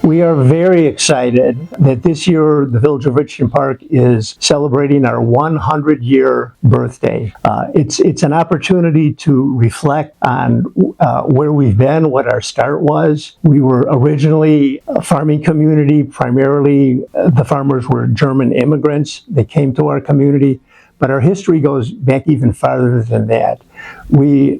We are very excited that this year the Village of Richton Park is celebrating our 100-year birthday. It's an opportunity to reflect on where we've been, what our start was. We were originally a farming community. Primarily, the farmers were German immigrants. They came to our community. But our history goes back even farther than that.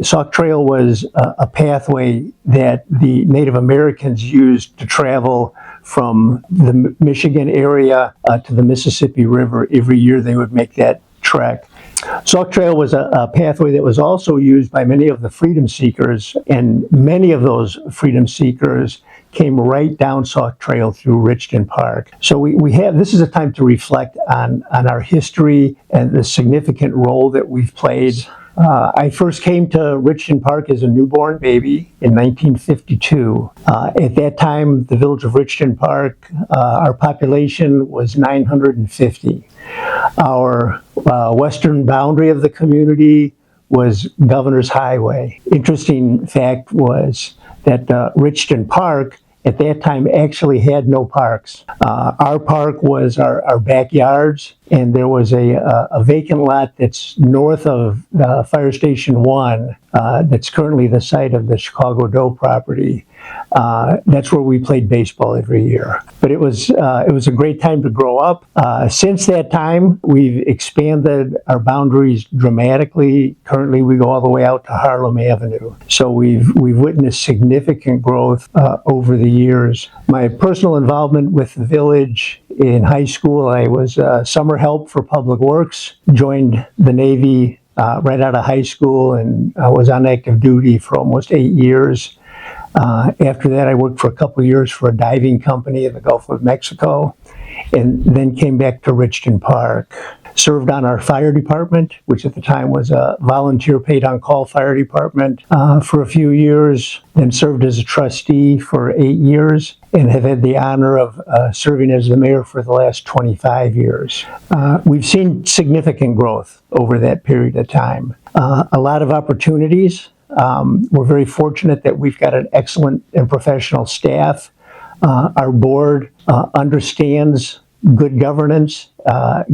Sauk Trail was a pathway that the Native Americans used to travel from the Michigan area to the Mississippi River. Every year they would make that trek. Sauk Trail was a pathway that was also used by many of the freedom seekers, and many of those freedom seekers came right down Sauk Trail through Richton Park. So this is a time to reflect on our history and the significant role that we've played. I first came to Richton Park as a newborn baby in 1952. At that time, the Village of Richton Park, our population was 950. Our western boundary of the community was Governor's Highway. Interesting fact was that Richton Park at that time actually had no parks. Our park was our backyards, and there was a vacant lot that's north of Fire Station 1 that's currently the site of the Chicago Doe property. That's where we played baseball every year. But it was a great time to grow up. Since that time, we've expanded our boundaries dramatically. Currently, we go all the way out to Harlem Avenue. So we've witnessed significant growth over the years. My personal involvement with the village in high school, I was summer help for Public Works, joined the Navy right out of high school, and I was on active duty for almost 8 years. After that, I worked for a couple of years for a diving company in the Gulf of Mexico, and then came back to Richton Park. Served on our fire department, which at the time was a volunteer paid on-call fire department, for a few years, then served as a trustee for 8 years, and have had the honor of serving as the mayor for the last 25 years. We've seen significant growth over that period of time. A lot of opportunities. We're very fortunate that we've got an excellent and professional staff. Our board understands good governance,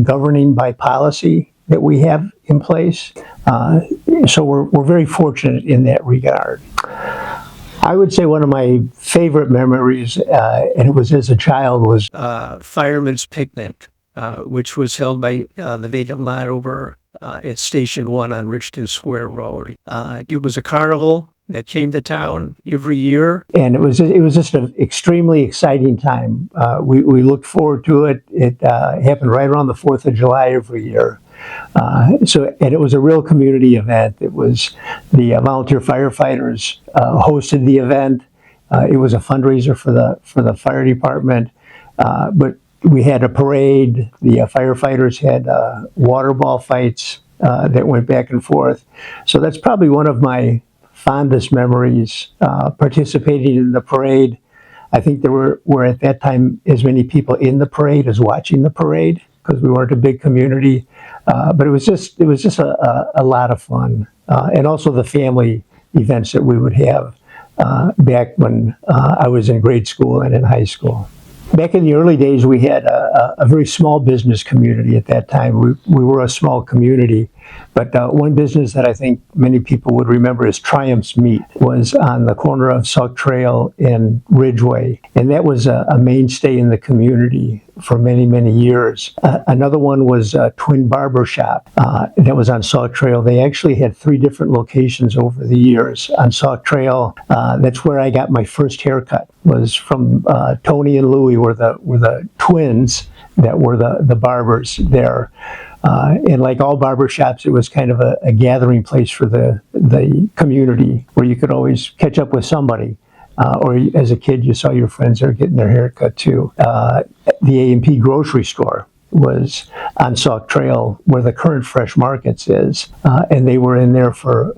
governing by policy that we have in place. So we're very fortunate in that regard. I would say one of my favorite memories, and it was as a child, was Fireman's Picnic, which was held by the vacant lot over at Station 1 on Richton Square Road. It was a carnival that came to town every year. And it was just an extremely exciting time. We looked forward to it. It happened right around the 4th of July every year. And it was a real community event. It was the volunteer firefighters hosted the event. It was a fundraiser for the fire department. But we had a parade. The firefighters had water ball fights that went back and forth. So that's probably one of my fondest memories, participating in the parade. I think there were at that time as many people in the parade as watching the parade, because we weren't a big community. But it was just a lot of fun, and also the family events that we would have back when I was in grade school and in high school. Back in the early days, we had a very small business community at that time. We were a small community, but one business that I think many people would remember is Triumph's Meat was on the corner of Sauk Trail and Ridgeway, and that was a mainstay in the community for many, many years. Another one was Twin Barber Shop that was on Sauk Trail. They actually had 3 different locations over the years. On Sauk Trail, that's where I got my first haircut, was from Tony and Louie were the twins that were the barbers there. And like all barber shops, it was kind of a gathering place for the community where you could always catch up with somebody. Or as a kid, you saw your friends there getting their hair cut too. The A&P grocery store was on Sauk Trail where the current Fresh Markets is. And they were in there for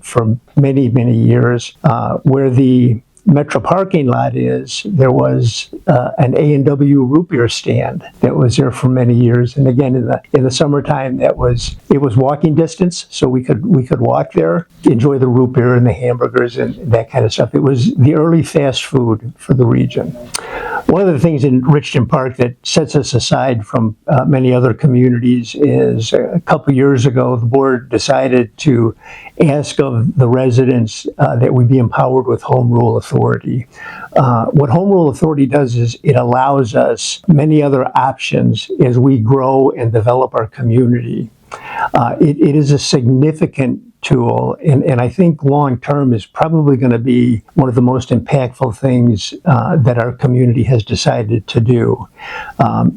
many, many years. Where the Metro parking lot is, there was an A&W root beer stand that was there for many years. And again, in the summertime, it was walking distance, so we could walk there, enjoy the root beer and the hamburgers and that kind of stuff. It was the early fast food for the region. One of the things in Richton Park that sets us aside from many other communities is a couple years ago, the board decided to ask of the residents that we be empowered with home rule authority. What home rule authority does is it allows us many other options as we grow and develop our community. It is a significant tool, and I think long term is probably going to be one of the most impactful things that our community has decided to do.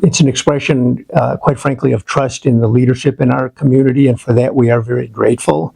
It's an expression, quite frankly, of trust in the leadership in our community, and for that we are very grateful,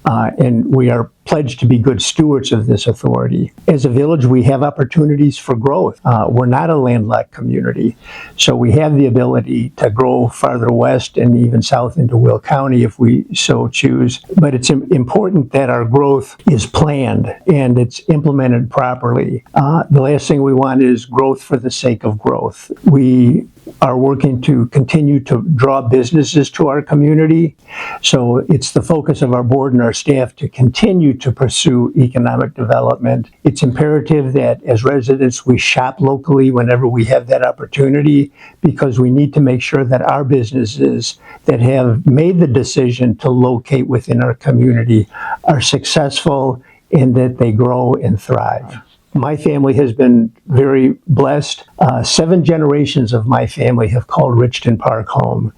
and we are pledged to be good stewards of this authority. As a village, we have opportunities for growth. We're not a landlocked community, so we have the ability to grow farther west and even south into Will County if we so choose. But it's important that our growth is planned and it's implemented properly. The last thing we want is growth for the sake of growth. We are working to continue to draw businesses to our community. So it's the focus of our board and our staff to continue to pursue economic development. It's imperative that as residents we shop locally whenever we have that opportunity, because we need to make sure that our businesses that have made the decision to locate within our community are successful and that they grow and thrive. My family has been very blessed. 7 generations of my family have called Richton Park home.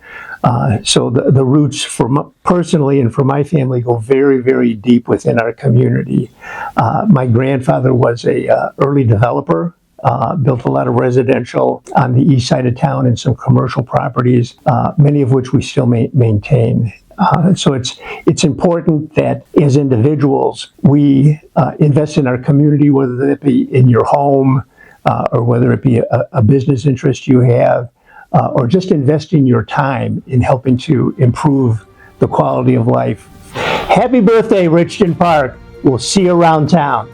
So the roots personally and for my family go very, very deep within our community. My grandfather was a early developer. Built a lot of residential on the east side of town and some commercial properties, many of which we still maintain. So it's important that as individuals, we invest in our community, whether it be in your home or whether it be a business interest you have, or just investing your time in helping to improve the quality of life. Happy birthday, Richton Park. We'll see you around town.